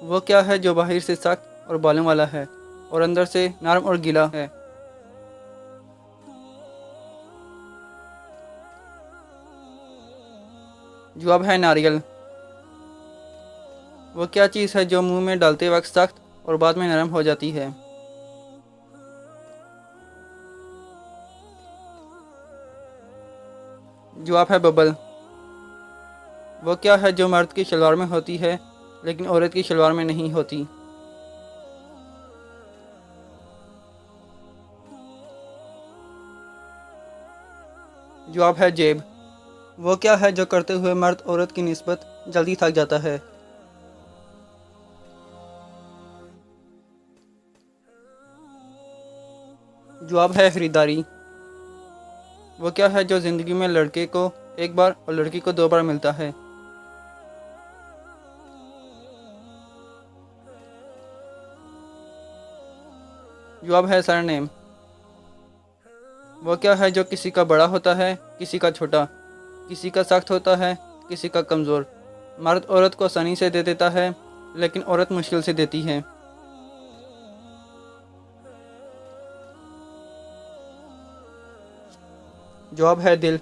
वो क्या है जो बाहर से सख्त और बालों वाला है और अंदर से नरम और गीला है? जवाब है नारियल। वो क्या चीज़ है जो मुंह में डालते वक्त सख्त और बाद में नरम हो जाती है? जवाब है बबल। वो क्या है जो मर्द की शलवार में होती है लेकिन औरत की शलवार में नहीं होती? जवाब है जेब। वो क्या है जो करते हुए मर्द औरत की निस्बत जल्दी थक जाता है? जवाब है खरीदारी। वो क्या है जो ज़िंदगी में लड़के को एक बार और लड़की को दो बार मिलता है? जवाब है सरनेम। वो क्या है जो किसी का बड़ा होता है, किसी का छोटा, किसी का सख्त होता है, किसी का कमज़ोर, मर्द औरत को आसानी से दे देता है लेकिन औरत मुश्किल से देती है? जवाब है दिल।